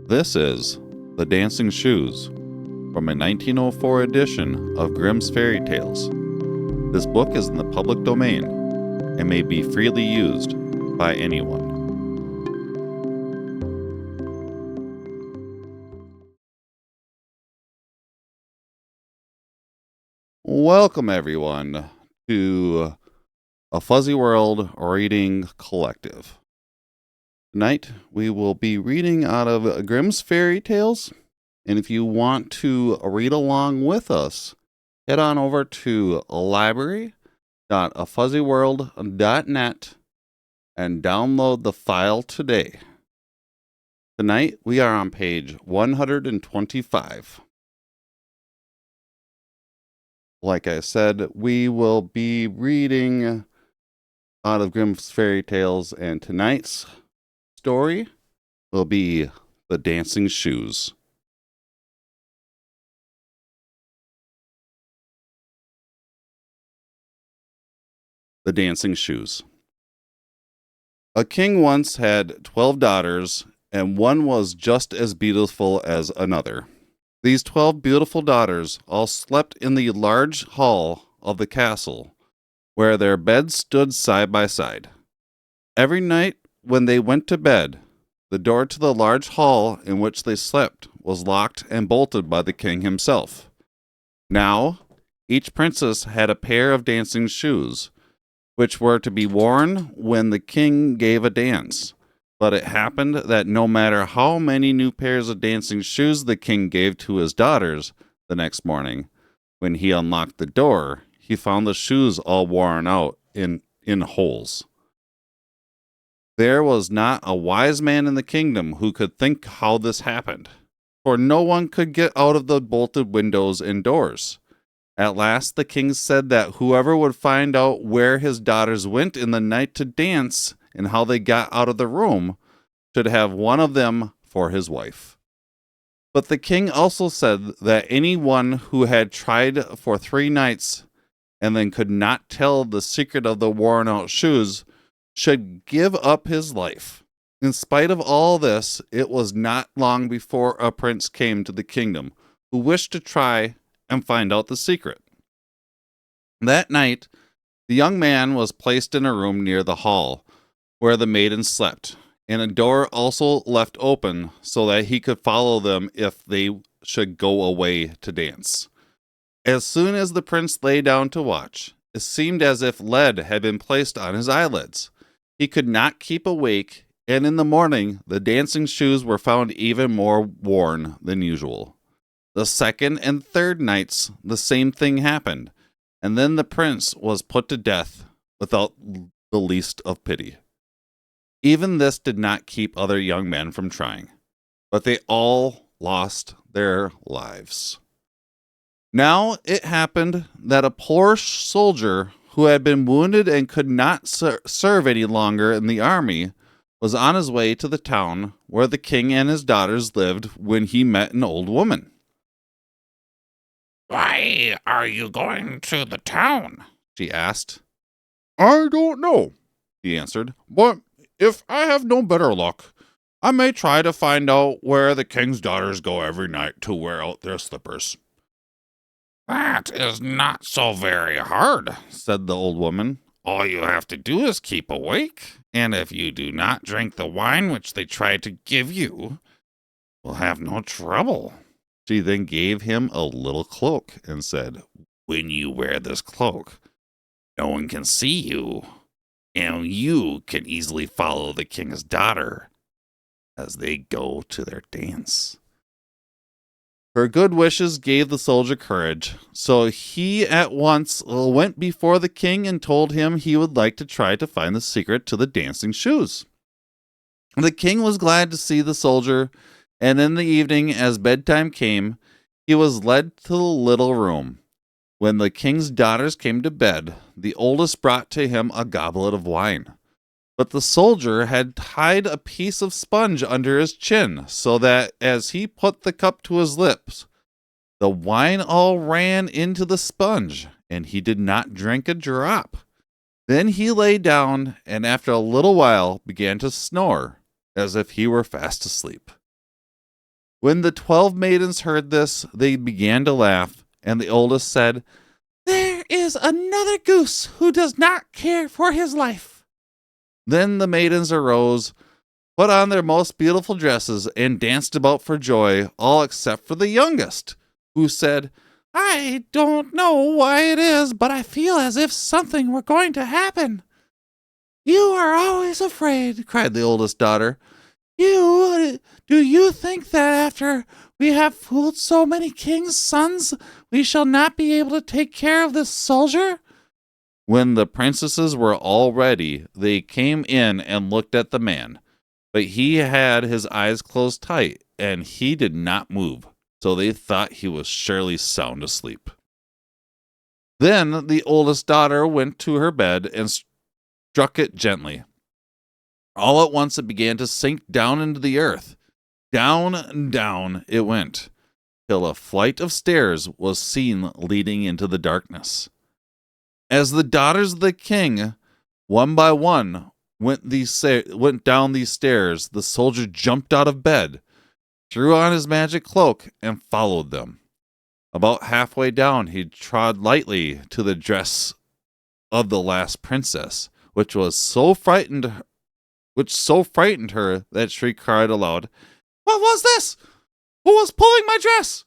This is The Dancing Shoes from a 1904 edition of Grimm's Fairy Tales. This book is in the public domain and may be freely used by anyone. Welcome, everyone, to A Fuzzy World Reading Collective. Tonight, we will be reading out of Grimm's Fairy Tales, and if you want to read along with us, head on over to library.afuzzyworld.net and download the file today. Tonight, we are on page 125. Like I said, we will be reading out of Grimm's Fairy Tales, and tonight's story will be The Dancing Shoes. The Dancing Shoes. A king once had 12 daughters, and one was just as beautiful as another. These 12 beautiful daughters all slept in the large hall of the castle, where their beds stood side by side. Every night when they went to bed, the door to the large hall in which they slept was locked and bolted by the king himself. Now, each princess had a pair of dancing shoes, which were to be worn when the king gave a dance. But it happened that no matter how many new pairs of dancing shoes the king gave to his daughters, the next morning, when he unlocked the door, he found the shoes all worn out in holes. There was not a wise man in the kingdom who could think how this happened, for no one could get out of the bolted windows and doors. At last the king said that whoever would find out where his daughters went in the night to dance and how they got out of the room should have one of them for his wife. But the king also said that anyone who had tried for 3 nights and then could not tell the secret of the worn-out shoes should give up his life. In spite of all this, it was not long before a prince came to the kingdom who wished to try and find out the secret. That night, the young man was placed in a room near the hall where the maidens slept, and a door also left open so that he could follow them if they should go away to dance. As soon as the prince lay down to watch, it seemed as if lead had been placed on his eyelids. He could not keep awake, and in the morning the dancing shoes were found even more worn than usual. The second and third nights the same thing happened, and then the prince was put to death without the least of pity. Even this did not keep other young men from trying, but they all lost their lives. Now it happened that a poor soldier who had been wounded and could not serve any longer in the army was on his way to the town where the king and his daughters lived when he met an old woman. "Why are you going to the town?" she asked. "I don't know," he answered, "but if I have no better luck, I may try to find out where the king's daughters go every night to wear out their slippers." "That is not so very hard," said the old woman. "All you have to do is keep awake, and if you do not drink the wine which they try to give you, you'll have no trouble." She then gave him a little cloak and said, "When you wear this cloak, no one can see you, and you can easily follow the king's daughter as they go to their dance." Her good wishes gave the soldier courage, so he at once went before the king and told him he would like to try to find the secret to the dancing shoes. The king was glad to see the soldier, and in the evening, as bedtime came, he was led to the little room. When the king's daughters came to bed, the oldest brought to him a goblet of wine. But the soldier had tied a piece of sponge under his chin, so that as he put the cup to his lips, the wine all ran into the sponge, and he did not drink a drop. Then he lay down, and after a little while began to snore, as if he were fast asleep. When the 12 maidens heard this, they began to laugh, and the oldest said, There is another goose who does not care for his life. Then the maidens arose, put on their most beautiful dresses, and danced about for joy, all except for the youngest, who said, I don't know why it is, but I feel as if something were going to happen. You are always afraid, cried the oldest daughter. Do you think that after we have fooled so many kings' sons, we shall not be able to take care of this soldier? When the princesses were all ready, they came in and looked at the man. But he had his eyes closed tight, and he did not move, so they thought he was surely sound asleep. Then the oldest daughter went to her bed and struck it gently. All at once it began to sink down into the earth. Down and down it went, till a flight of stairs was seen leading into the darkness. As the daughters of the king, one by one, went down these stairs, the soldier jumped out of bed, threw on his magic cloak, and followed them. About halfway down, he trod lightly to the dress of the last princess, which so frightened her that she cried aloud, What was this? Who was pulling my dress?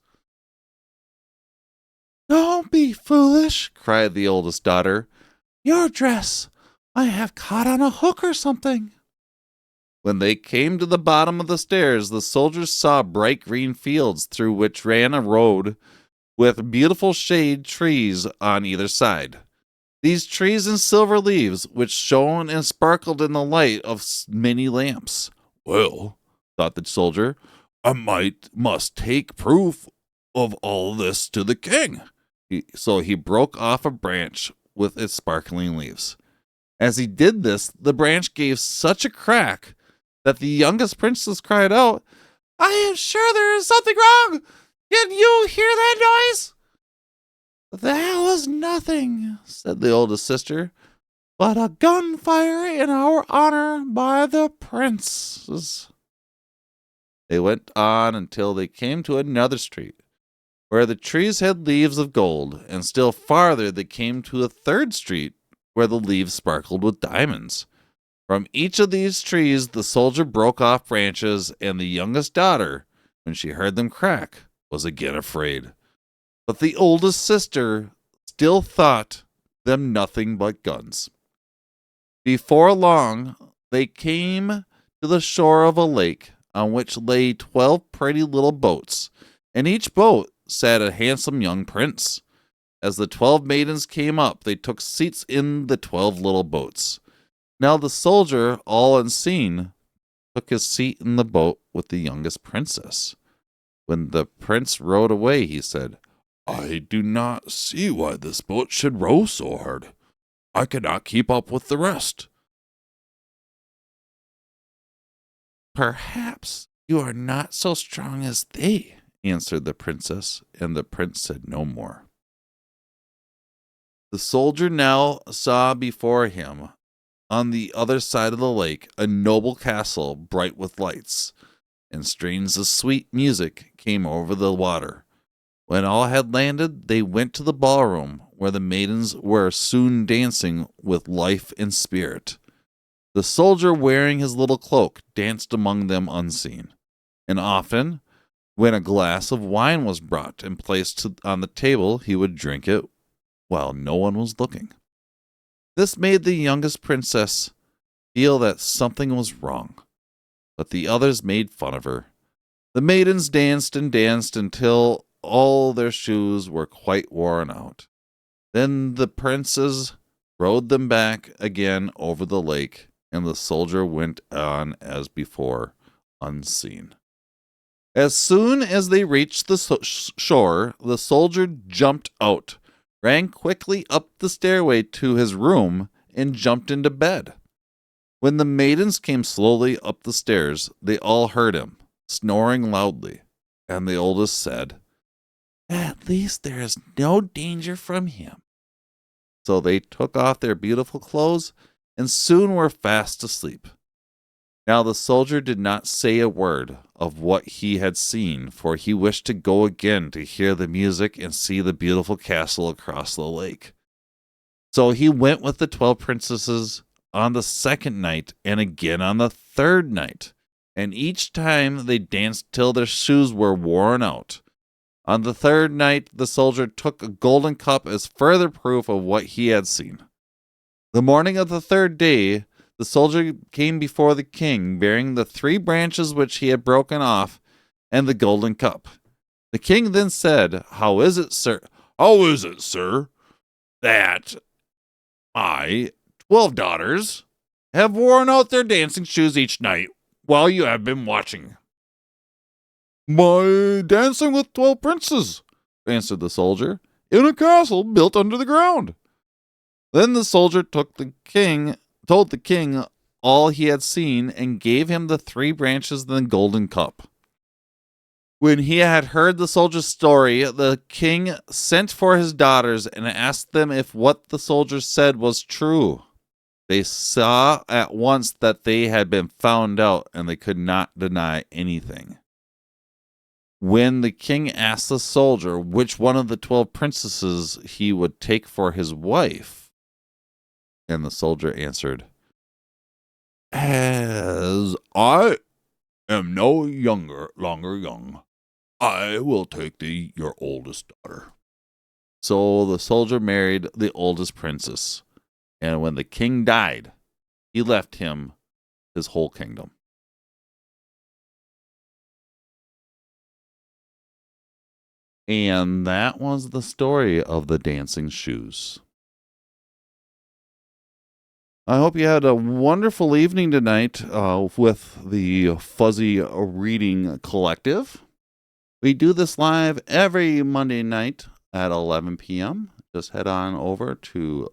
Don't be foolish, cried the oldest daughter. Your dress I have caught on a hook or something. When they came to the bottom of the stairs, the soldiers saw bright green fields through which ran a road with beautiful shade trees on either side. These trees and silver leaves, which shone and sparkled in the light of many lamps. Well, thought the soldier, I must take proof of all this to the king. So he broke off a branch with its sparkling leaves. As he did this, the branch gave such a crack that the youngest princess cried out, I am sure there is something wrong. Did you hear that noise? That was nothing, said the oldest sister, but a gunfire in our honor by the princes. They went on until they came to another street, where the trees had leaves of gold, and still farther they came to a third street, where the leaves sparkled with diamonds. From each of these trees the soldier broke off branches, and the youngest daughter, when she heard them crack, was again afraid. But the oldest sister still thought them nothing but guns. Before long, they came to the shore of a lake, on which lay 12 pretty little boats, and each boat sat a handsome young prince. As the 12 maidens came up, they took seats in the 12 little boats. Now the soldier, all unseen, took his seat in the boat with the youngest princess. When the prince rowed away, he said, I do not see why this boat should row so hard. I cannot keep up with the rest. Perhaps you are not so strong as they, answered the princess, and the prince said no more. The soldier now saw before him, on the other side of the lake, a noble castle bright with lights, and strains of sweet music came over the water. When all had landed, they went to the ballroom, where the maidens were soon dancing with life and spirit. The soldier, wearing his little cloak, danced among them unseen, and often, when a glass of wine was brought and placed on the table, he would drink it while no one was looking. This made the youngest princess feel that something was wrong, but the others made fun of her. The maidens danced and danced until all their shoes were quite worn out. Then the princes rowed them back again over the lake, and the soldier went on as before, unseen. As soon as they reached the shore, the soldier jumped out, ran quickly up the stairway to his room, and jumped into bed. When the maidens came slowly up the stairs, they all heard him, snoring loudly, and the oldest said, At least there is no danger from him. So they took off their beautiful clothes and soon were fast asleep. Now the soldier did not say a word of what he had seen, for he wished to go again to hear the music and see the beautiful castle across the lake. So he went with the 12 princesses on the second night and again on the third night, and each time they danced till their shoes were worn out. On the third night, the soldier took a golden cup as further proof of what he had seen. The morning of the third day, the soldier came before the king, bearing the 3 branches which he had broken off and the golden cup. The king then said, How is it, sir, that my 12 daughters have worn out their dancing shoes each night while you have been watching? My dancing with 12 princes, answered the soldier, in a castle built under the ground. Then the soldier told the king all he had seen and gave him the 3 branches and the golden cup. When he had heard the soldier's story, the king sent for his daughters and asked them if what the soldier said was true. They saw at once that they had been found out, and they could not deny anything. When the king asked the soldier which one of the 12 princesses he would take for his wife, and the soldier answered, As I am no longer young, I will take thee your oldest daughter. So the soldier married the oldest princess, and when the king died, he left him his whole kingdom. And that was the story of the dancing shoes. I hope you had a wonderful evening tonight with the Fuzzy Reading Collective. We do this live every Monday night at 11 p.m. Just head on over to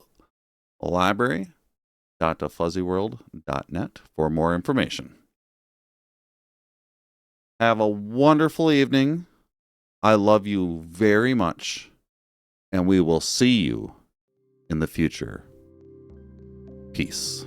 library.thefuzzyworld.net for more information. Have a wonderful evening. I love you very much, and we will see you in the future. Peace.